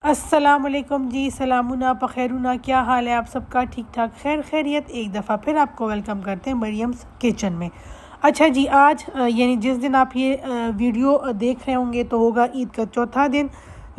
अस्सलाम वालेकुम जी, सलामुना पखैरुना, क्या हाल है आप सबका? ठीक ठाक, खैर खैरियत। एक दफ़ा फिर आपको वेलकम करते हैं मरियम्स किचन में। अच्छा जी, आज यानी जिस दिन आप ये वीडियो देख रहे होंगे तो होगा ईद का चौथा दिन।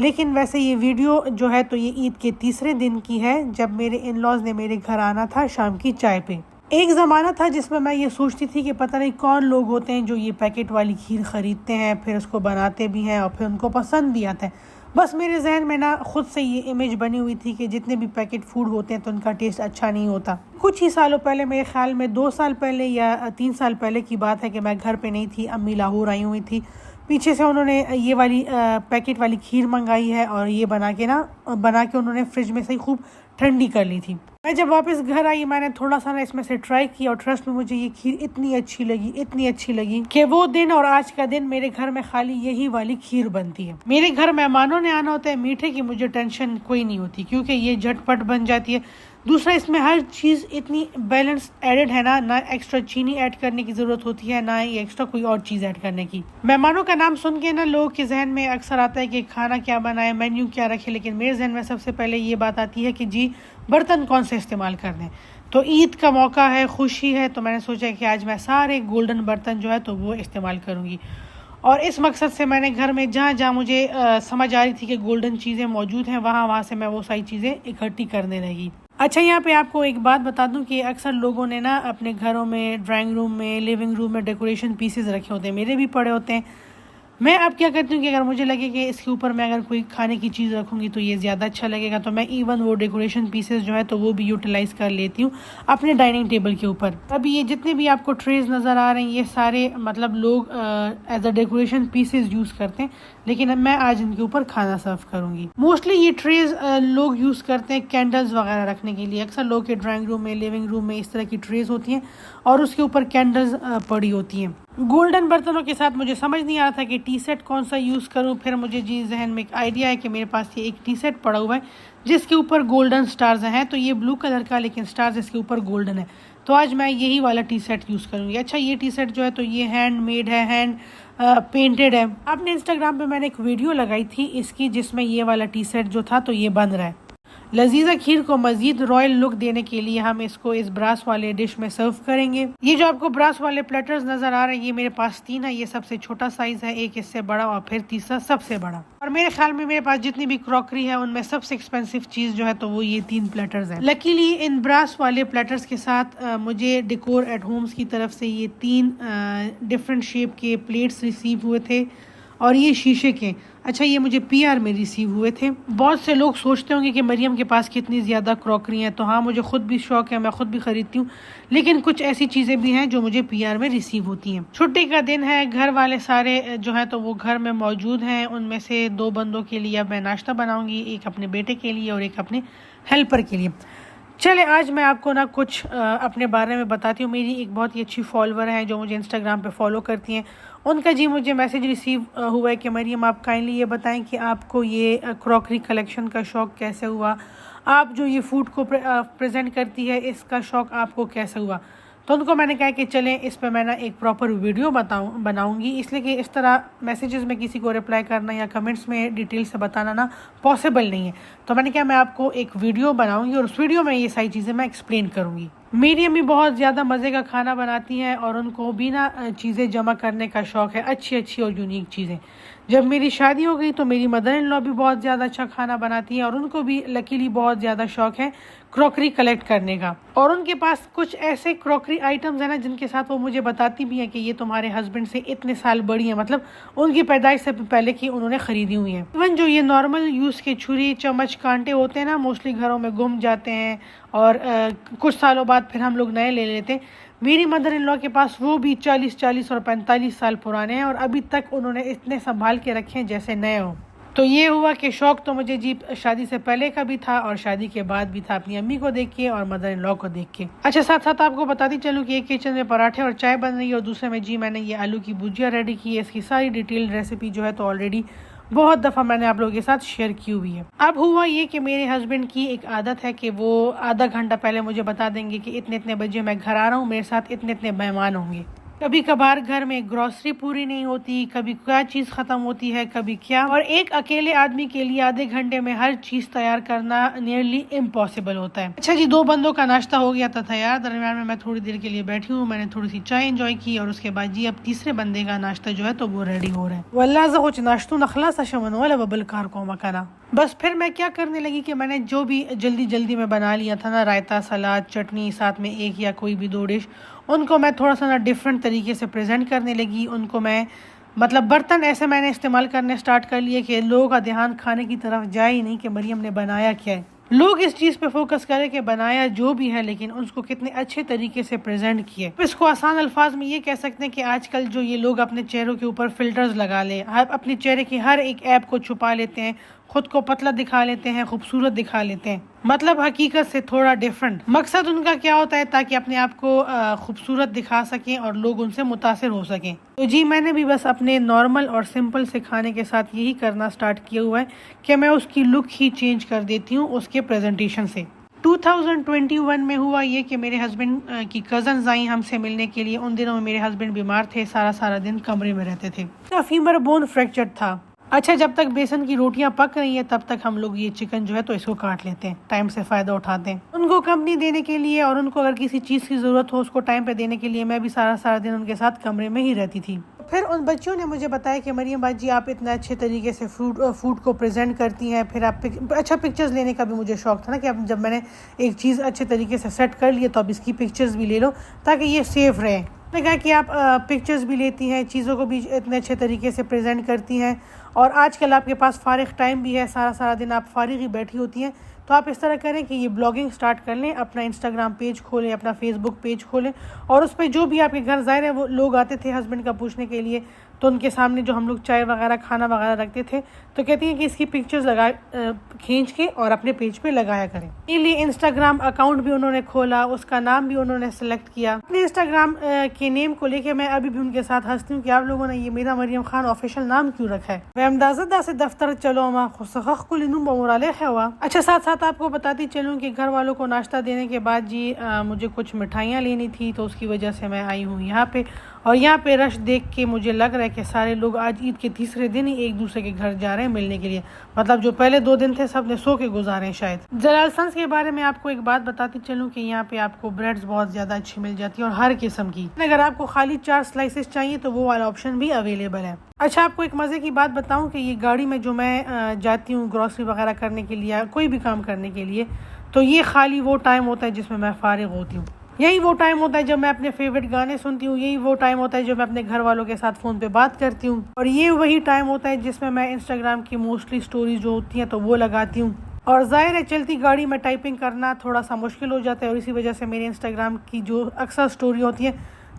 लेकिन वैसे ये वीडियो जो है तो ये ईद के तीसरे दिन की है, जब मेरे इन लॉज़ ने मेरे घर आना था शाम की चाय पे। एक ज़माना था जिसमें मैं ये सोचती थी कि पता नहीं कौन लोग होते हैं जो ये पैकेट वाली खीर ख़रीदते हैं, फिर उसको बनाते भी हैं और फिर उनको पसंद भी आता है। बस मेरे जहन में ना खुद से ये इमेज बनी हुई थी कि जितने भी पैकेट फूड होते हैं तो उनका टेस्ट अच्छा नहीं होता। कुछ ही सालों पहले, मेरे ख्याल में 2 साल पहले या 3 साल पहले की बात है कि मैं घर पे नहीं थी, अम्मी लाहौर आई हुई थी। पीछे से उन्होंने ये वाली पैकेट वाली खीर मंगाई है और ये बना के उन्होंने फ्रिज में से खूब ठंडी कर ली थी। मैं जब वापस घर आई, मैंने थोड़ा सा ना इसमें से ट्राई किया और ट्रस्ट में मुझे ये खीर इतनी अच्छी लगी कि वो दिन और आज का दिन मेरे घर में खाली यही वाली खीर बनती है। मेरे घर मेहमानों ने आना होता है, मीठे की मुझे टेंशन कोई नहीं होती क्योंकि ये झटपट बन जाती है। दूसरा, इसमें हर चीज़ इतनी बैलेंस एडेड है ना एक्स्ट्रा चीनी ऐड करने की ज़रूरत होती है, ना ही एक्स्ट्रा कोई और चीज़ ऐड करने की। मेहमानों का नाम सुन के ना लोगों के जहन में अक्सर आता है कि खाना क्या बनाए, मेन्यू क्या रखे, लेकिन मेरे जहन में सबसे पहले ये बात आती है कि जी बर्तन कौन से इस्तेमाल करने। तो ईद का मौका है, खुशी है, तो मैंने सोचा कि आज मैं सारे गोल्डन बर्तन जो है तो वो इस्तेमाल करूँगी। और इस मकसद से मैंने घर में जहाँ जहाँ मुझे समझ आ रही थी कि गोल्डन चीज़ें मौजूद हैं, वहाँ से मैं वो सारी चीज़ें इकट्ठी करने लगी। अच्छा, यहाँ पे आपको एक बात बता दूं कि अक्सर लोगों ने ना अपने घरों में, ड्राइंग रूम में, लिविंग रूम में डेकोरेशन पीसेस रखे होते हैं, मेरे भी पड़े होते हैं। मैं अब क्या करती हूँ कि अगर मुझे लगे कि इसके ऊपर मैं अगर कोई खाने की चीज़ रखूँगी तो ये ज़्यादा अच्छा लगेगा, तो मैं इवन वो डेकोरेशन पीसेस जो है तो वो भी यूटिलाइज़ कर लेती हूँ अपने डाइनिंग टेबल के ऊपर। अभी ये जितने भी आपको ट्रेज़ नज़र आ रहे हैं, ये सारे मतलब लोग as a decoration pieces use करते हैं, लेकिन अब मैं आज इनके ऊपर खाना सर्व करूँगी। मोस्टली ये ट्रेज़ लोग यूज़ करते हैं कैंडल्स वगैरह रखने के लिए। अक्सर लोग के ड्राइंग रूम में, लिविंग रूम में इस तरह की ट्रेज़ होती हैं और उसके ऊपर कैंडल्स पड़ी होती हैं। गोल्डन बर्तनों के साथ मुझे समझ नहीं आ रहा था कि टी सेट कौन सा यूज़ करूं। फिर मुझे जी जहन में एक आइडिया है कि मेरे पास ये एक टी सेट पड़ा हुआ है जिसके ऊपर गोल्डन स्टार्स हैं, तो ये ब्लू कलर का लेकिन स्टार्स इसके ऊपर गोल्डन है, तो आज मैं यही वाला टी सेट यूज़ करूंगी। अच्छा, ये टी सेट जो है तो ये हैंड मेड है, हैंड पेंटेड है। आपने इंस्टाग्राम पे मैंने एक वीडियो लगाई थी इसकी, जिसमें ये वाला टी सेट जो था तो ये बन रहा है। लजीजा खीर को मजीद रॉयल लुक देने के लिए हम इसको इस ब्रास वाले डिश में सर्व करेंगे। ये जो आपको ब्रास वाले प्लेटर्स नजर आ रहे हैं, ये मेरे पास 3 है। ये सबसे छोटा साइज है, एक इससे बड़ा और फिर तीसरा सबसे बड़ा। और मेरे ख्याल में मेरे पास जितनी भी क्रॉकरी है उनमें सबसे एक्सपेंसिव चीज जो है तो वो ये 3 प्लेटर्स हैं। लकीली इन ब्रास वाले प्लेटर्स के साथ मुझे डेकोर एट होम्स की तरफ से ये 3 डिफरेंट शेप के प्लेट्स रिसीव हुए थे और ये शीशे के। अच्छा, ये मुझे पीआर में रिसीव हुए थे। बहुत से लोग सोचते होंगे कि मरियम के पास कितनी ज़्यादा क्रॉकरी है, तो हाँ, मुझे खुद भी शौक है, मैं खुद भी ख़रीदती हूँ, लेकिन कुछ ऐसी चीज़ें भी हैं जो मुझे पीआर में रिसीव होती हैं। छुट्टी का दिन है, घर वाले सारे जो है तो वो घर में मौजूद हैं। उनमें से 2 बंदों के लिए अब मैं नाश्ता बनाऊँगी, एक अपने बेटे के लिए और एक अपने हेल्पर के लिए। चले, आज मैं आपको ना कुछ अपने बारे में बताती हूँ। मेरी एक बहुत ही अच्छी फॉलोवर है जो मुझे इंस्टाग्राम पे फॉलो करती हैं। उनका जी मुझे मैसेज रिसीव हुआ है कि मरियम, आप काइंडली ये बताएं कि आपको ये क्रॉकरी कलेक्शन का शौक़ कैसे हुआ, आप जो ये फूड को प्रेजेंट करती है इसका शौक़ आपको कैसे हुआ। तो उनको मैंने कहा कि चलें, इस पर मैं ना एक प्रॉपर वीडियो बनाऊंगी, इसलिए कि इस तरह मैसेजेस में किसी को रिप्लाई करना या कमेंट्स में डिटेल से बताना ना पॉसिबल नहीं है। तो मैंने कहा मैं आपको एक वीडियो बनाऊंगी और उस वीडियो में ये सारी चीज़ें मैं एक्सप्लेन करूंगी। मेरी अम्मी बहुत ज़्यादा मज़े का खाना बनाती हैं और उनको भी ना चीज़ें जमा करने का शौक़ है, अच्छी और यूनिक चीज़ें। जब मेरी शादी हो गई तो मेरी मदर इन लॉ भी बहुत ज़्यादा अच्छा खाना बनाती हैं और उनको भी लकीली बहुत ज़्यादा शौक़ है क्रॉकरी कलेक्ट करने का। और उनके पास कुछ ऐसे क्रॉकरी आइटम्स हैं ना जिनके साथ वो मुझे बताती भी हैं कि ये तुम्हारे हस्बैंड से इतने साल बड़ी हैं, मतलब उनकी पैदाइश से पहले की उन्होंने ख़रीदी हुई हैं। इवन जो ये नॉर्मल यूज़ के छुरी, चम्मच, कांटे होते हैं ना, मोस्टली घरों में गुम जाते हैं और कुछ सालों बाद फिर हम लोग नए ले लेते हैं। मेरी मदर इन लॉ के पास वो भी 40 और 45 साल पुराने हैं और अभी तक उन्होंने इतने संभाल के रखे हैं जैसे नए हों। तो ये हुआ कि शौक़ तो मुझे जी शादी से पहले का भी था और शादी के बाद भी था, अपनी अम्मी को देख के और मदर इन लॉ को देख के। अच्छा, साथ साथ आपको बताती चलूँ कि एक किचन में पराठे और चाय बन रही है और दूसरे में जी मैंने ये आलू की भुजिया रेडी की है। इसकी सारी डिटेल्ड रेसिपी जो है तो ऑलरेडी बहुत दफ़ा मैंने आप लोगों के साथ शेयर की हुई है। अब हुआ ये कि मेरे हस्बैंड की एक आदत है कि वो आधा घंटा पहले मुझे बता देंगे कि इतने बजे मैं घर आ रहा हूँ, मेरे साथ इतने मेहमान होंगे। कभी कभार घर में ग्रोसरी पूरी नहीं होती, कभी क्या चीज़ ख़त्म होती है, कभी क्या, और एक अकेले आदमी के लिए आधे घंटे में हर चीज़ तैयार करना नियरली इम्पॉसिबल होता है। अच्छा जी, 2 बंदों का नाश्ता हो गया था तैयार। दरमियान में मैं थोड़ी देर के लिए बैठी हूँ, मैंने थोड़ी सी चाय एंजॉय की और उसके बाद जी अब तीसरे बंदे का नाश्ता जो है तो वो रेडी हो रहा है। वल्लाह कुछ नाश्तों नखला सा शमन वाला बबल कार को मकाना। बस फिर मैं क्या करने लगी कि मैंने जो भी जल्दी जल्दी में बना लिया था ना, रायता, सलाद, चटनी, साथ में एक या कोई भी 2 डिश, उनको मैं थोड़ा सा ना डिफरेंट तरीके से प्रेजेंट करने लगी। उनको मैं मतलब बर्तन ऐसे मैंने इस्तेमाल करने स्टार्ट कर लिए कि लोगों का ध्यान खाने की तरफ जाए ही नहीं कि मरियम ने बनाया क्या है। लोग इस चीज़ पे फोकस करें कि बनाया जो भी है, लेकिन उसको कितने अच्छे तरीके से प्रेजेंट किए। इसको आसान अल्फाज में ये कह सकते हैं कि आजकल जो ये लोग अपने चेहरों के ऊपर फिल्टर्स लगा ले, अपने चेहरे की हर एक ऐप को छुपा लेते हैं, खुद को पतला दिखा लेते हैं, खूबसूरत दिखा लेते हैं, मतलब हकीकत से थोड़ा डिफरेंट। मकसद उनका क्या होता है? ताकि अपने आप को खूबसूरत दिखा सकें और लोग उनसे मुतासिर हो सकें। तो जी मैंने भी बस अपने नॉर्मल और सिंपल से खाने के साथ यही करना स्टार्ट किया हुआ है कि मैं उसकी लुक ही चेंज कर देती हूँ उसके प्रेजेंटेशन से। 2021 में हुआ ये कि मेरे हस्बैंड की कज़न्स आई हमसे मिलने के लिए। उन दिनों में मेरे हस्बैंड बीमार थे, सारा दिन कमरे में रहते थे। फीमर बोन फ्रैक्चर था। अच्छा, जब तक बेसन की रोटियां पक रही हैं तब तक हम लोग ये चिकन जो है तो इसको काट लेते हैं, टाइम से फ़ायदा उठाते हैं। उनको कंपनी देने के लिए और उनको अगर किसी चीज़ की ज़रूरत हो उसको टाइम पे देने के लिए मैं भी सारा दिन उनके साथ कमरे में ही रहती थी। फिर उन बच्चों ने मुझे बताया कि मरियम बाजी, आप इतना अच्छे तरीके से फूड को प्रेजेंट करती हैं, फिर आप पिक्चर्स लेने का भी मुझे शौक था ना कि अब जब मैंने एक चीज़ अच्छे तरीके से सेट कर लिया तो अब इसकी पिक्चर्स भी ले लो ताकि ये सेफ रहे। मैंने कहा कि आप पिक्चर्स भी लेती हैं, चीज़ों को भी इतने अच्छे तरीके से प्रेजेंट करती हैं और आजकल आपके पास फारिग टाइम भी है, सारा दिन आप फारिग ही बैठी होती हैं, तो आप इस तरह करें कि ये ब्लॉगिंग स्टार्ट कर लें, अपना इंस्टाग्राम पेज खोलें, अपना फेसबुक पेज खोलें और उस पर जो भी आपके घर ज़ाहिर है वो लोग आते थे हस्बैंड का पूछने के लिए, तो उनके सामने जो हम लोग चाय वगैरह खाना वगैरह रखते थे तो कहती हैं कि इसकी पिक्चर्स खींच के और अपने पेज पे लगाया करें। इसलिए इंस्टाग्राम अकाउंट भी उन्होंने खोला, उसका नाम भी उन्होंने सेलेक्ट किया। अपने इंस्टाग्राम के नेम को लेके मैं अभी भी उनके साथ हंसती हूँ कि आप लोगों ने ये मेरा मरियम खान ऑफिशियल नाम क्यों रखा है। वह अंदाज़ा से दफ्तर चलो हुआ। अच्छा, साथ साथ आपको बताती चलूँ कि घर वालों को नाश्ता देने के बाद जी मुझे कुछ मिठाइयाँ लेनी थी, तो उसकी वजह से मैं आई हूँ यहाँ पे। और यहाँ पे रश देख के मुझे लग रहा है कि सारे लोग आज ईद के तीसरे दिन ही एक दूसरे के घर जा रहे हैं मिलने के लिए, मतलब जो पहले 2 दिन थे सब ने सो के गुजारे हैं शायद। जलाल सन्स के बारे में आपको एक बात बताती चलूँ कि यहाँ पे आपको ब्रेड्स बहुत ज़्यादा अच्छी मिल जाती है और हर किस्म की। अगर आपको खाली 4 स्लाइसेस चाहिए तो वो वाला ऑप्शन भी अवेलेबल है। अच्छा, आपको एक मज़े की बात बताऊँ कि ये गाड़ी में जो मैं जाती हूँ ग्रॉसरी वगैरह करने के लिए, कोई भी काम करने के लिए, तो ये खाली वो टाइम होता है जिसमें मैं फारिग होती हूँ। यही वो टाइम होता है जब मैं अपने फेवरेट गाने सुनती हूँ, यही वो टाइम होता है जब मैं अपने घर वालों के साथ फ़ोन पे बात करती हूँ, और ये वही टाइम होता है जिसमें मैं इंस्टाग्राम की मोस्टली स्टोरीज जो होती हैं तो वो लगाती हूँ। और ज़ाहिर है चलती गाड़ी में टाइपिंग करना थोड़ा सा मुश्किल हो जाता है और इसी वजह से मेरे इंस्टाग्राम की जो अक्सर स्टोरी होती है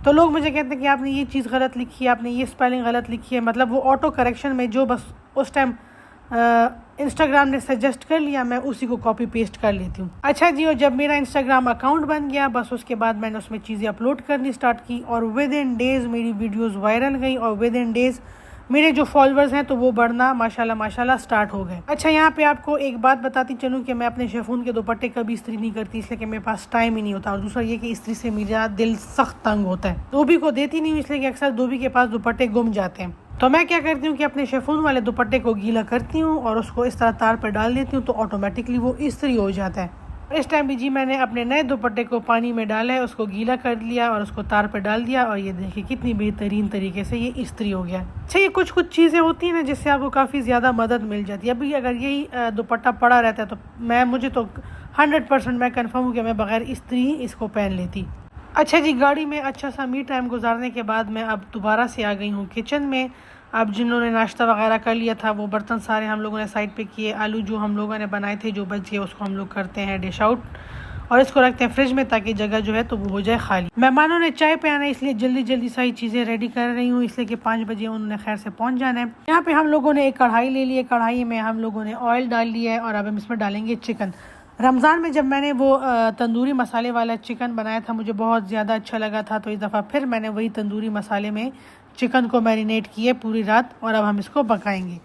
तो लोग मुझे कहते हैं कि आपने ये चीज़ गलत लिखी है, आपने ये स्पेलिंग गलत लिखी है, मतलब वो ऑटो करेक्शन में जो बस उस टाइम इंस्टाग्राम ने सजेस्ट कर लिया मैं उसी को कॉपी पेस्ट कर लेती हूँ। अच्छा जी, और जब मेरा इंस्टाग्राम अकाउंट बन गया बस उसके बाद मैंने उसमें चीज़ें अपलोड करनी स्टार्ट की और विद इन डेज़ मेरी वीडियोस वायरल गई और विद इन डेज़ मेरे जो फॉलोअर्स हैं तो वो बढ़ना माशाल्लाह स्टार्ट हो गए। अच्छा, यहाँ पे आपको एक बात बताती चलूँ कि मैं अपने शेफून के दुपट्टे कभी इस्त्री नहीं करती, इसलिए कि मेरे पास टाइम ही नहीं होता, और दूसरा ये कि इस्त्री से मेरा दिल सख्त तंग होता है। धोबी को देती नहीं हूँ इसलिए कि अक्सर धोबी के पास दुपट्टे गुम जाते हैं, तो मैं क्या करती हूँ कि अपने शेफून वाले दुपट्टे को गीला करती हूँ और उसको इस तरह तार पर डाल देती हूँ तो ऑटोमेटिकली वो इस्त्री हो जाता है। इस टाइम भी जी मैंने अपने नए दुपट्टे को पानी में डाला है, उसको गीला कर लिया और उसको तार पर डाल दिया और ये देखिए कितनी बेहतरीन तरीके से ये इस्त्री हो गया। अच्छा, ये कुछ चीज़ें होती हैं ना जिससे आपको काफ़ी ज़्यादा मदद मिल जाती है। अभी अगर यही दुपट्टा पड़ा रहता है तो मुझे तो 100% मैं कन्फर्म हूँ कि मैं बगैर इस्त्री ही इसको पहन लेती। अच्छा जी, गाड़ी में अच्छा सा मी टाइम गुजारने के बाद मैं अब दोबारा से आ गई हूँ किचन में। अब जिन्होंने नाश्ता वगैरह कर लिया था वो बर्तन सारे हम लोगों ने साइड पे किए। आलू जो हम लोगों ने बनाए थे जो बच गए उसको हम लोग करते हैं डिश आउट और इसको रखते हैं फ्रिज में ताकि जगह जो है तो वो हो जाए खाली। मेहमानों ने चाय पे आना है इसलिए जल्दी सारी चीज़ें रेडी कर रही हूँ, इसलिए कि 5 बजे उन्होंने खैर से पहुँच जाना है। यहाँ पे हम लोगों ने एक कढ़ाई ले ली है, कढ़ाई में हम लोगों ने ऑयल डाल लिया है और अब हम इसमें डालेंगे चिकन। रमज़ान में जब मैंने वो तंदूरी मसाले वाला चिकन बनाया था मुझे बहुत ज़्यादा अच्छा लगा था, तो इस दफ़ा फिर मैंने वही तंदूरी मसाले में चिकन को मैरिनेट किए पूरी रात और अब हम इसको पकाएंगे।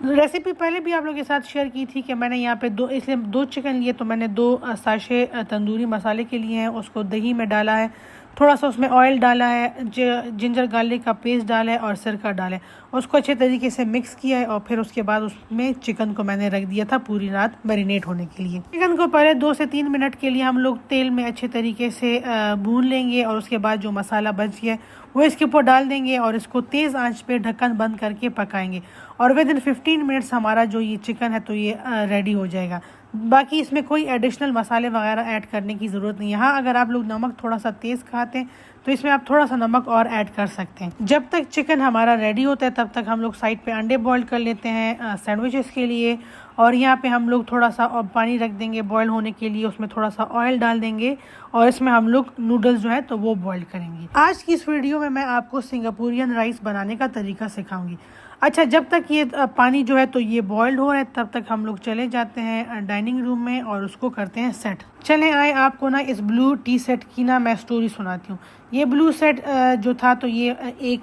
रेसिपी पहले भी आप लोगों के साथ शेयर की थी कि मैंने यहाँ पे दो चिकन लिए, तो मैंने 2 साशे तंदूरी मसाले के लिए हैं, उसको दही में डाला है, थोड़ा सा उसमें ऑयल डाला है, जिंजर गार्लिक का पेस्ट डाला है और सिरका डाला है, उसको अच्छे तरीके से मिक्स किया है और फिर उसके बाद उसमें चिकन को मैंने रख दिया था पूरी रात मैरिनेट होने के लिए। चिकन को पहले 2 से 3 मिनट के लिए हम लोग तेल में अच्छे तरीके से भून लेंगे और उसके बाद जो मसाला बच गया वो इसके ऊपर डाल देंगे और इसको तेज़ आंच पे ढक्कन बंद करके पकाएंगे और विद इन 15 मिनट्स हमारा जो ये चिकन है तो ये रेडी हो जाएगा। बाकी इसमें कोई एडिशनल मसाले वगैरह ऐड करने की ज़रूरत नहीं है। हाँ, अगर आप लोग नमक थोड़ा सा तेज़ खाते हैं तो इसमें आप थोड़ा सा नमक और ऐड कर सकते हैं। जब तक चिकन हमारा रेडी होता है तब तक हम लोग साइड पे अंडे बॉईल कर लेते हैं सैंडविचेस के लिए। और यहाँ पे हम लोग थोड़ा सा और पानी रख देंगे बॉईल होने के लिए, उसमें थोड़ा सा ऑयल डाल देंगे और इसमें हम लोग नूडल्स जो है तो वो बॉईल करेंगे। आज की इस वीडियो में मैं आपको सिंगापुरियन राइस बनाने का तरीका सिखाऊंगी। अच्छा, जब तक ये पानी जो है तो ये बॉइल्ड हो रहा है तब तक हम लोग चले जाते हैं डाइनिंग रूम में और उसको करते हैं सेट। चले आए, आपको ना इस ब्लू टी सेट की ना मैं स्टोरी सुनाती हूँ। ये ब्लू सेट जो था तो ये एक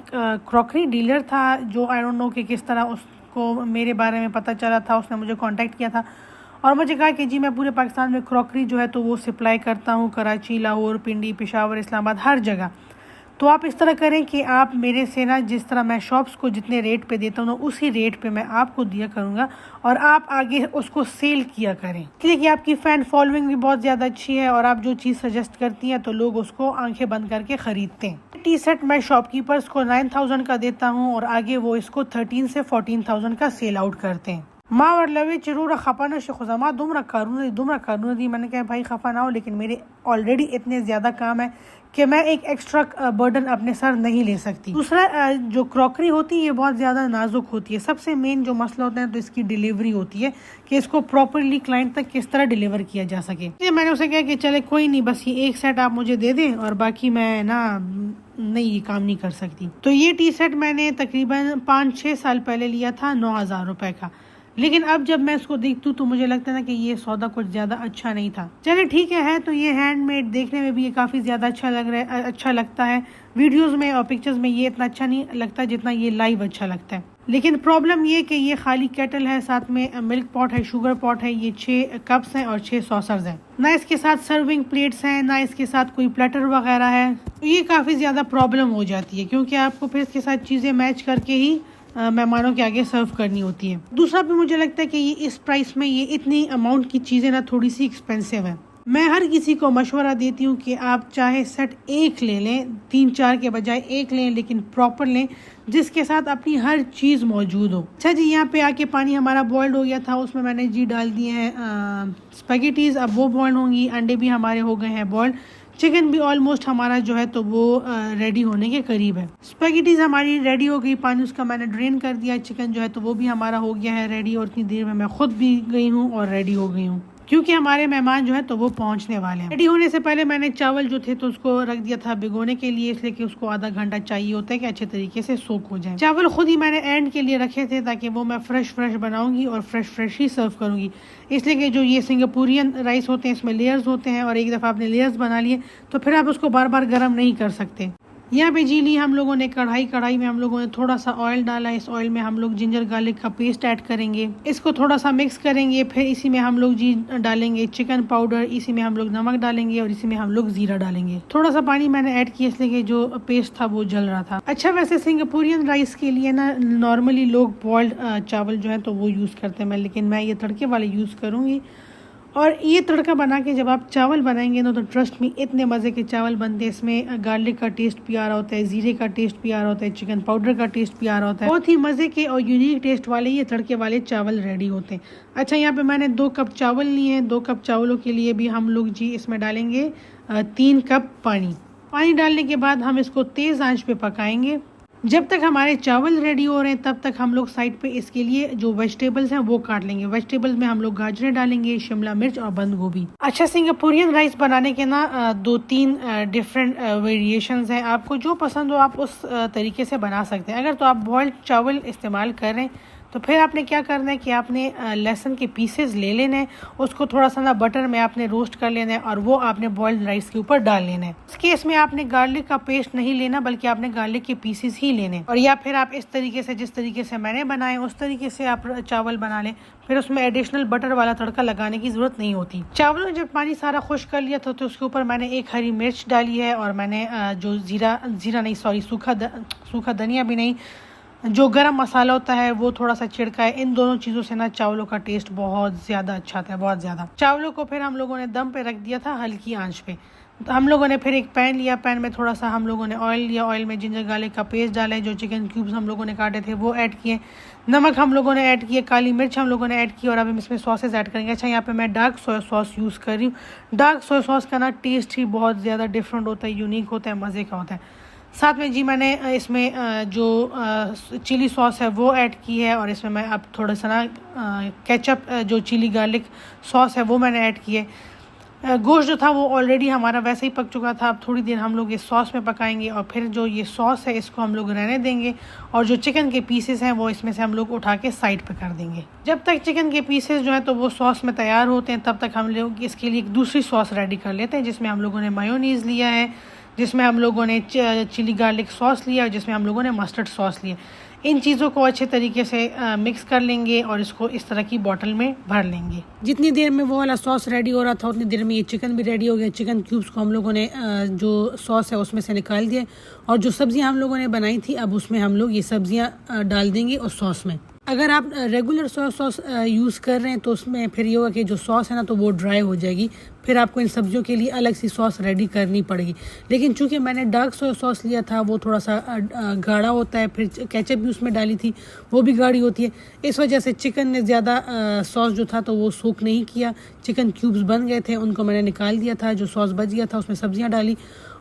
क्रॉकरी डीलर था जो आई डोंट नो कि किस तरह उसको मेरे बारे में पता चला था। उसने मुझे कांटेक्ट किया था और मुझे कहा कि जी मैं पूरे पाकिस्तान में क्रॉकरी जो है तो वो सप्लाई करता हूँ, कराची, लाहौर, पिंडी, पेशावर, इस्लामाबाद, हर जगह। तो आप इस तरह करें कि आप मेरे से ना जिस तरह मैं शॉप्स को जितने रेट पे देता हूँ ना उसी रेट पे मैं आपको दिया करूँगा और आप आगे उसको सेल किया करें, इसलिए कि आपकी फ़ैन फॉलोइंग भी बहुत ज़्यादा अच्छी है और आप जो चीज़ सजेस्ट करती हैं तो लोग उसको आंखें बंद करके ख़रीदते हैं। टी सेट मैं शॉपकीपर्स को 9000 का देता हूँ और आगे वो इसको 13 से 14,000 का सेल आउट करते हैं। माँ और लवे जरूर खफा न शुमा दुमरा कानून दी। मैंने कहा भाई खफा ना हो, लेकिन मेरे ऑलरेडी इतने ज़्यादा काम है कि मैं एक एक्स्ट्रा बर्डन अपने सर नहीं ले सकती। दूसरा, जो क्रॉकरी होती है ये बहुत ज़्यादा नाजुक होती है। सबसे मेन जो मसला होता है तो इसकी डिलीवरी होती है कि इसको प्रॉपरली क्लाइंट तक किस तरह डिलीवर किया जा सके। इसलिए मैंने उसे कहा कि चले कोई नहीं, बस ये एक सेट आप मुझे दे दें और बाकी मैं ना नहीं, ये काम नहीं कर सकती। तो ये टी सेट मैंने तकरीबन 5-6 साल पहले लिया था 9,000 रुपए का, लेकिन अब जब मैं इसको देखती हूँ तो मुझे लगता है ना कि ये सौदा कुछ ज़्यादा अच्छा नहीं था। चले ठीक है तो ये हैंडमेड, देखने में भी ये काफ़ी ज़्यादा अच्छा लगता है। वीडियोस में और पिक्चर्स में ये इतना अच्छा नहीं लगता जितना ये लाइव अच्छा लगता है। लेकिन प्रॉब्लम ये कि ये खाली केटल है, साथ में मिल्क पॉट है, शुगर पॉट है, ये 6 कप्स हैं और 6 सॉसर्स हैं। ना इसके साथ सर्विंग प्लेट्स हैं, ना इसके साथ कोई प्लेटर वगैरह है। तो ये काफ़ी ज़्यादा प्रॉब्लम हो जाती है क्योंकि आपको फिर इसके साथ चीज़ें मैच करके ही मेहमानों के आगे सर्व करनी होती है। दूसरा भी मुझे लगता है कि ये इस प्राइस में ये इतनी अमाउंट की चीज़ें ना थोड़ी सी एक्सपेंसिव है। मैं हर किसी को मशवरा देती हूँ कि आप चाहे सेट एक ले लें, 3-4 के बजाय एक लें, लेकिन प्रॉपर लें जिसके साथ अपनी हर चीज़ मौजूद हो। अच्छा जी, यहाँ पे आके पानी हमारा बॉइल्ड हो गया था, उसमें मैंने जी डाल दिए हैं स्पैगेटीज़। अब वो बॉइल्ड होंगी, अंडे भी हमारे हो गए हैं बॉइल्ड, चिकन भी ऑलमोस्ट हमारा जो है तो वो रेडी होने के करीब है। स्पैगेटीज हमारी रेडी हो गई, पानी उसका मैंने ड्रेन कर दिया। चिकन जो है तो वो भी हमारा हो गया है रेडी और इतनी देर में मैं खुद भी गई हूँ और रेडी हो गई हूँ क्योंकि हमारे मेहमान जो है तो वो पहुंचने वाले हैं। रेडी होने से पहले मैंने चावल जो थे तो उसको रख दिया था भिगोने के लिए, इसलिए कि उसको आधा घंटा चाहिए होता है कि अच्छे तरीके से सोक हो जाए। चावल खुद ही मैंने एंड के लिए रखे थे ताकि वो मैं फ्रेश बनाऊंगी और फ्रेश ही सर्व करूंगी, इसलिए कि जो ये सिंगापुरियन राइस होते हैं इसमें लेयर्स होते हैं और एक दफ़ा आपने लेयर्स बना लिए तो फिर आप उसको बार बार गर्म नहीं कर सकते। यहाँ पे जी ली हम लोगों ने कढ़ाई में हम लोगों ने थोड़ा सा ऑयल डाला। इस ऑयल में हम लोग जिंजर गार्लिक का पेस्ट ऐड करेंगे, इसको थोड़ा सा मिक्स करेंगे। फिर इसी में हम लोग जी डालेंगे चिकन पाउडर, इसी में हम लोग नमक डालेंगे और इसी में हम लोग जीरा डालेंगे। थोड़ा सा पानी मैंने ऐड किया इसलिए कि जो पेस्ट था वो जल रहा था। अच्छा, वैसे सिंगापुरियन राइस के लिए ना नॉर्मली लोग बॉइल्ड चावल जो है तो वो यूज़ करते हैं, लेकिन मैं ये तड़के वाले यूज़ करूँगी। और ये तड़का बना के जब आप चावल बनाएंगे ना तो ट्रस्ट में इतने मज़े के चावल बनते हैं। इसमें गार्लिक का टेस्ट भी आ रहा होता है, जीरे का टेस्ट भी आ रहा होता है, चिकन पाउडर का टेस्ट भी आ रहा होता है। बहुत ही मज़े के और यूनिक टेस्ट वाले ये तड़के वाले चावल रेडी होते हैं। अच्छा, यहाँ पे मैंने 2 कप चावल लिए हैं। 2 कप चावलों के लिए भी हम लोग जी इसमें डालेंगे 3 कप पानी डालने के बाद हम इसको तेज़ आंच पे पकाएंगे। जब तक हमारे चावल रेडी हो रहे हैं तब तक हम लोग साइड पे इसके लिए जो वेजिटेबल्स हैं वो काट लेंगे। वेजिटेबल्स में हम लोग गाजरें डालेंगे, शिमला मिर्च और बंद गोभी। अच्छा, सिंगापुरियन राइस बनाने के ना 2-3 डिफरेंट वेरिएशंस हैं। आपको जो पसंद हो आप उस तरीके से बना सकते हैं। अगर तो आप बॉइल्ड चावल इस्तेमाल कर रहे हैं तो फिर आपने क्या करना है कि आपने लहसुन के पीसेस ले लेने हैं, उसको थोड़ा सा ना बटर में आपने रोस्ट कर लेना है और वो आपने बॉइल्ड राइस के ऊपर डाल लेना है। इस केस में आपने गार्लिक का पेस्ट नहीं लेना, बल्कि आपने गार्लिक के पीसेस ही लेने, और या फिर आप इस तरीके से, जिस तरीके से मैंने बनाए उस तरीके से आप चावल बना लें। फिर उसमें एडिशनल बटर वाला तड़का लगाने की जरूरत नहीं होती। चावलों में जब पानी सारा खुश कर लिया था तो उसके ऊपर मैंने एक हरी मिर्च डाली है, और मैंने जो जीरा नहीं, सॉरी, सूखा धनिया भी नहीं, जो गरम मसाला होता है वो थोड़ा सा छिड़का है। इन दोनों चीज़ों से ना चावलों का टेस्ट बहुत ज़्यादा अच्छा आता है, बहुत ज़्यादा। चावलों को फिर हम लोगों ने दम पे रख दिया था हल्की आंच पे। तो हम लोगों ने फिर एक पैन लिया, पैन में थोड़ा सा हम लोगों ने ऑयल लिया, ऑयल में जिंजर गार्लिक का पेस्ट डाला है, जो चिकन क्यूब्स हम लोगों ने काटे थे वो ऐड किए, नमक हम लोगों ने ऐड किए, काली मिर्च हम लोगों ने ऐड की, और अब हम इसमें सॉसेज ऐड करेंगे। अच्छा, यहाँ पे मैं डार्क सोया सॉस यूज़ कर रही हूँ। डार्क सोया सॉस का ना टेस्ट ही बहुत ज़्यादा डिफरेंट होता है, यूनिक होता है, मज़े का होता है। साथ में जी मैंने इसमें जो चिली सॉस है वो ऐड की है, और इसमें मैं अब थोड़ा सा ना केचप, जो चिली गार्लिक सॉस है वो मैंने ऐड की है। गोश्त जो था वो ऑलरेडी हमारा वैसे ही पक चुका था। अब थोड़ी देर हम लोग इस सॉस में पकाएंगे, और फिर जो ये सॉस है इसको हम लोग रहने देंगे, और जो चिकन के पीसेस हैं वो इसमें से हम लोग उठा के साइड पे कर देंगे। जब तक चिकन के पीसेस जो हैं तो वो सॉस में तैयार होते हैं, तब तक हम लोग इसके लिए एक दूसरी सॉस रेडी कर लेते हैं, जिसमें हम लोगों ने मायोनीज़ लिया है, जिसमें हम लोगों ने चिली गार्लिक सॉस लिया, और जिसमें हम लोगों ने मस्टर्ड सॉस लिया। इन चीज़ों को अच्छे तरीके से मिक्स कर लेंगे और इसको इस तरह की बॉटल में भर लेंगे। जितनी देर में वो वाला सॉस रेडी हो रहा था उतनी देर में ये चिकन भी रेडी हो गया। चिकन क्यूब्स को हम लोगों ने जो सॉस है उसमें से निकाल दिया, और जो सब्जियां हम लोगों ने बनाई थी अब उसमें हम लोग ये सब्जियां डाल देंगे उस सॉस में। अगर आप रेगुलर सोया सॉस यूज़ कर रहे हैं तो उसमें फिर ये होगा कि जो सॉस है ना तो वो ड्राई हो जाएगी, फिर आपको इन सब्जियों के लिए अलग सी सॉस रेडी करनी पड़ेगी। लेकिन चूंकि मैंने डार्क सोया सॉस लिया था वो थोड़ा सा गाढ़ा होता है, फिर केचप भी उसमें डाली थी वो भी गाढ़ी होती है, इस वजह से चिकन ने ज़्यादा सॉस जो था तो वो सूख नहीं किया। चिकन क्यूब्स बन गए थे, उनको मैंने निकाल दिया था। जो सॉस बच गया था उसमें सब्जियाँ डाली,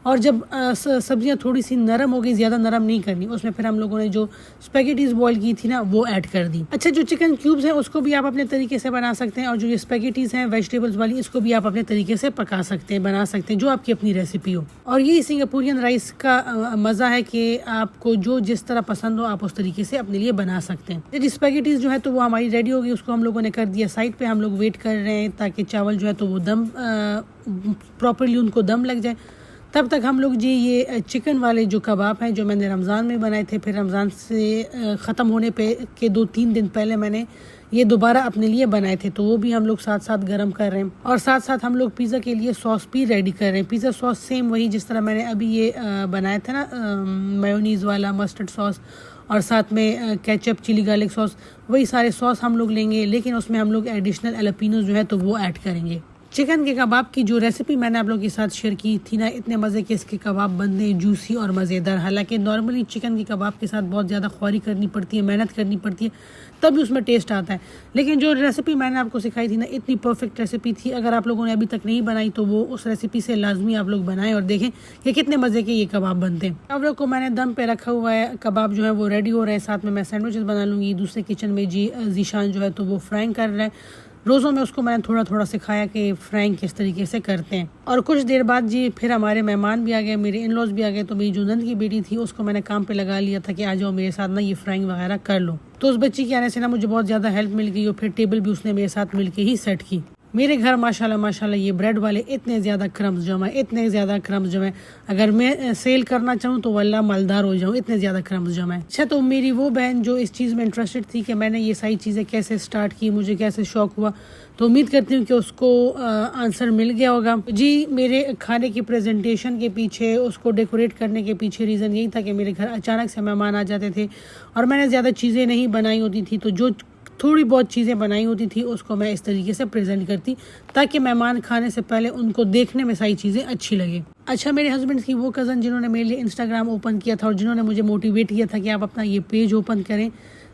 और जब सब्जियां थोड़ी सी नरम हो गई, ज़्यादा नरम नहीं करनी, उसमें फिर हम लोगों ने जो स्पैगेटीज बॉईल की थी ना वो ऐड कर दी। अच्छा, जो चिकन क्यूब्स हैं उसको भी आप अपने तरीके से बना सकते हैं, और जो ये स्पैगेटीज हैं वेजिटेबल्स वाली, इसको भी आप अपने तरीके से पका सकते हैं, बना सकते हैं, जो आपकी अपनी रेसिपी हो। और यही सिंगापुरियन राइस का मज़ा है कि आपको जो जिस तरह पसंद हो आप उस तरीके से अपने लिए बना सकते हैं। यदि स्पैगेटीज जो है तो वो हमारी रेडी हो गई, उसको हम लोगों ने कर दिया साइड पे। हम लोग वेट कर रहे हैं ताकि चावल जो है तो वो दम प्रॉपरली उनको दम लग जाए। तब तक हम लोग जी ये चिकन वाले जो कबाब हैं जो मैंने रमज़ान में बनाए थे, फिर रमज़ान से ख़त्म होने पे के 2-3 दिन पहले मैंने ये दोबारा अपने लिए बनाए थे, तो वो भी हम लोग साथ साथ गरम कर रहे हैं। और साथ साथ हम लोग पिज़्ज़ा के लिए सॉस भी रेडी कर रहे हैं। पिज़्ज़ा सॉस सेम वही जिस तरह मैंने अभी ये बनाया था ना, मेयोनीज़ वाला, मस्टर्ड सॉस और साथ में केचप, चिली गार्लिक सॉस, वही सारे सॉस हम लोग लेंगे, लेकिन उसमें हम लोग एडिशनल एलपिनो जो है तो वो ऐड करेंगे। चिकन के कबाब की जो रेसिपी मैंने आप लोगों के साथ शेयर की थी ना, इतने मज़े के इसके कबाब बनते हैं, जूसी और मज़ेदार। हालांकि नॉर्मली चिकन के कबाब के साथ बहुत ज़्यादा ख्वारी करनी पड़ती है, मेहनत करनी पड़ती है, तभी उसमें टेस्ट आता है। लेकिन जो रेसिपी मैंने आपको सिखाई थी ना, इतनी परफेक्ट रेसिपी थी। अगर आप लोगों ने अभी तक नहीं बनाई तो वो उस रेसिपी से लाजमी आप लोग बनाएं और देखें कि कितने मज़े के ये कबाब बनते हैं। आप लोग को मैंने दम पे रखा हुआ है, कबाब जो है वो रेडी हो रहे हैं। साथ में मैं सैंडविचेस बना लूँगी। दूसरे किचन में जीशान जो है तो वो फ्राइंग कर रहे हैं। रोज़ों में उसको मैंने थोड़ा थोड़ा सिखाया कि फ्राइंग किस तरीके से करते हैं। और कुछ देर बाद जी फिर हमारे मेहमान भी आ गए, मेरे इन लॉज भी आ गए। तो मेरी जो नंद की बेटी थी उसको मैंने काम पे लगा लिया था कि आ जाओ मेरे साथ ना ये फ्राइंग वगैरह कर लो। तो उस बच्ची के आने से ना मुझे बहुत ज़्यादा हेल्प मिल गई, और फिर टेबल भी उसने मेरे साथ मिल के ही सेट की। मेरे घर माशाल्लाह माशाल्लाह ये ब्रेड वाले इतने ज़्यादा क्रम्स जमा है, इतने ज़्यादा क्रम्स जमा है। अगर मैं सेल करना चाहूँ तो वल्लाह मालदार हो जाऊँ, इतने ज़्यादा क्रम्स जमा है। अच्छा, तो मेरी वो बहन जो इस चीज़ में इंटरेस्टेड थी कि मैंने ये सारी चीज़ें कैसे स्टार्ट की, मुझे कैसे शौक हुआ, तो उम्मीद करती हूँ कि उसको आंसर मिल गया होगा। जी, मेरे खाने की प्रेजेंटेशन के पीछे, उसको डेकोरेट करने के पीछे रीज़न यही था कि मेरे घर अचानक से मेहमान आ जाते थे और मैंने ज़्यादा चीज़ें नहीं बनाई होती थी, तो जो थोड़ी बहुत चीज़ें बनाई होती थी उसको मैं इस तरीके से प्रेजेंट करती ताकि मेहमान खाने से पहले उनको देखने में सारी चीज़ें अच्छी लगे। अच्छा, मेरे हस्बैंड की वो कज़न जिन्होंने मेरे लिए इंस्टाग्राम ओपन किया था और जिन्होंने मुझे मोटिवेट किया था कि आप अपना ये पेज ओपन करें,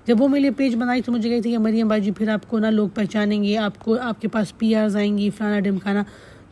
जब वो मेरे लिए पेज बनाई तो मुझे कही थी कि मरियम बाजी फिर आपको ना लोग पहचानेंगे, आपको आपके पास पीआर्स आएंगी, फलाना ढिमकाना।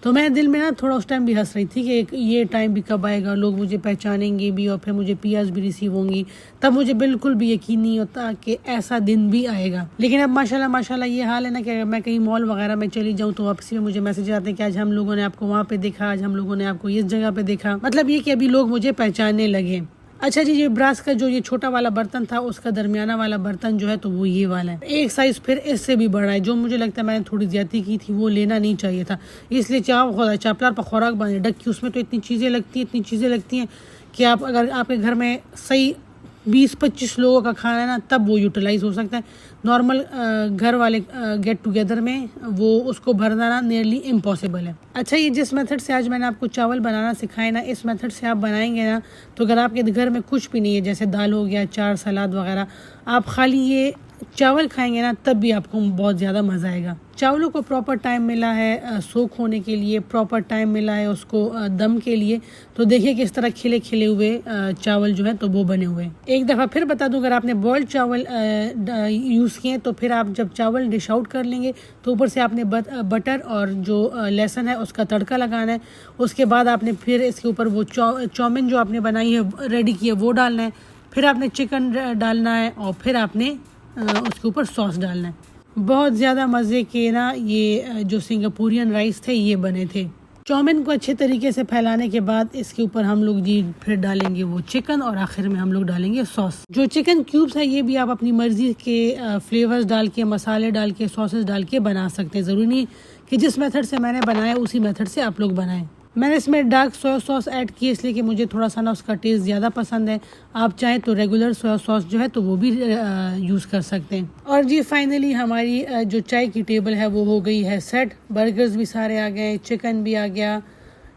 तो मैं दिल में ना थोड़ा उस टाइम भी हंस रही थी कि ये टाइम भी कब आएगा, लोग मुझे पहचानेंगे भी और फिर मुझे पीआर्स भी रिसीव होंगी। तब मुझे बिल्कुल भी यकीन नहीं होता कि ऐसा दिन भी आएगा। लेकिन अब माशाल्लाह माशाल्लाह ये हाल है ना कि अगर मैं कहीं मॉल वगैरह में चली जाऊँ तो वापसी में मुझे मैसेज आते हैं कि आज हम लोगों ने आपको वहाँ पे देखा, आज हम लोगों ने आपको इस जगह पे देखा। मतलब ये कि अभी लोग मुझे पहचानने लगे। अच्छा जी, ये ब्रास का जो ये छोटा वाला बर्तन था उसका दरमियाना वाला बर्तन जो है तो वो ये वाला है। एक साइज़ फिर इससे भी बड़ा है, जो मुझे लगता है मैंने थोड़ी ज़्यादती की थी, वो लेना नहीं चाहिए था। इसलिए चापलार पर खुराक बने डक्की, उसमें तो इतनी चीज़ें लगती हैं कि आप अगर आपके घर में सही 20-25 लोगों का खाना है ना, तब वो यूटिलाइज़ हो सकता है। नॉर्मल घर वाले गेट टुगेदर में वो उसको भरना ना नियरली इम्पॉसिबल है। अच्छा, ये जिस मेथड से आज मैंने आपको चावल बनाना सिखाया ना, इस मेथड से आप बनाएंगे ना, तो अगर आपके घर में कुछ भी नहीं है, जैसे दाल हो गया, चार सलाद वगैरह, आप खाली ये चावल खाएंगे ना, तब भी आपको बहुत ज़्यादा मज़ा आएगा। चावलों को प्रॉपर टाइम मिला है सोख होने के लिए, प्रॉपर टाइम मिला है उसको दम के लिए। तो देखिए किस तरह खिले खिले हुए चावल जो है तो वो बने हुए। एक दफ़ा फिर बता दूं, अगर आपने बॉइल्ड चावल यूज़ किए तो फिर आप जब चावल डिश आउट कर लेंगे तो ऊपर से आपने बटर और जो लहसुन है उसका तड़का लगाना है। उसके बाद आपने फिर इसके ऊपर वो चाउमीन जो आपने बनाई है रेडी की है वो डालना है। फिर आपने चिकन डालना है और फिर आपने उसके ऊपर सॉस डालना है। बहुत ज़्यादा मज़े के ना ये जो सिंगापुरियन राइस थे ये बने थे। चाउमीन को अच्छे तरीके से फैलाने के बाद इसके ऊपर हम लोग जी फिर डालेंगे वो चिकन और आखिर में हम लोग डालेंगे सॉस। जो चिकन क्यूब्स है ये भी आप अपनी मर्जी के फ्लेवर्स डाल के, मसाले डाल के, सॉसेस डाल के बना सकते हैं। ज़रूरी नहीं कि जिस मेथड से मैंने बनाया उसी मेथड से आप लोग बनाएं। मैंने इसमें डार्क सोया सॉस ऐड की इसलिए कि मुझे थोड़ा सा ना उसका टेस्ट ज़्यादा पसंद है। आप चाहें तो रेगुलर सोया सॉस जो है तो वो भी यूज़ कर सकते हैं। और जी फाइनली हमारी जो चाय की टेबल है वो हो गई है सेट। बर्गर्स भी सारे आ गए, चिकन भी आ गया,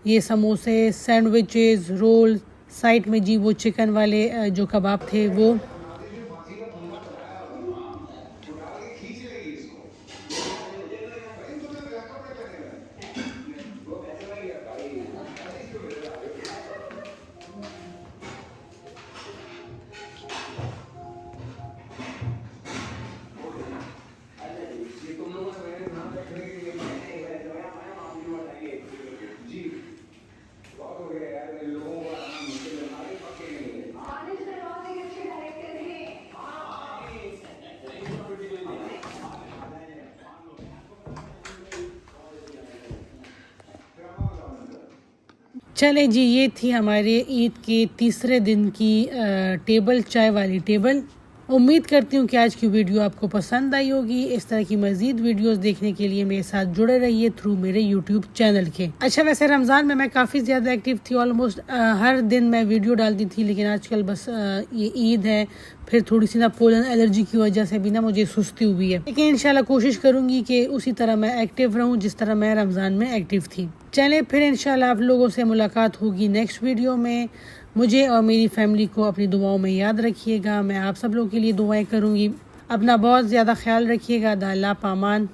ये समोसे, सैंडविचेस, रोल, साइड में जी वो चिकन वाले जो कबाब थे वो। चले जी, ये थी हमारे ईद के तीसरे दिन की टेबल, चाय वाली टेबल। उम्मीद करती हूँ कि आज की वीडियो आपको पसंद आई होगी। इस तरह की मज़ीद वीडियोस देखने के लिए मेरे साथ जुड़े रहिए थ्रू मेरे यूट्यूब चैनल के। अच्छा, वैसे रमज़ान में मैं काफ़ी ज़्यादा एक्टिव थी, ऑलमोस्ट हर दिन मैं वीडियो डालती थी, लेकिन आजकल बस ये ईद है, फिर थोड़ी सी ना पोलन एलर्जी की वजह से भी ना मुझे सुस्ती हुई है। लेकिन इंशाल्लाह कोशिश करूँगी कि उसी तरह मैं एक्टिव रहूँ जिस तरह मैं रमज़ान में एक्टिव थी। चलें फिर इंशाल्लाह आप लोगों से मुलाकात होगी नेक्स्ट वीडियो में। मुझे और मेरी फैमिली को अपनी दुआओं में याद रखिएगा। मैं आप सब लोगों के लिए दुआएं करूँगी। अपना बहुत ज़्यादा ख्याल रखिएगा। अल्लाह पामान।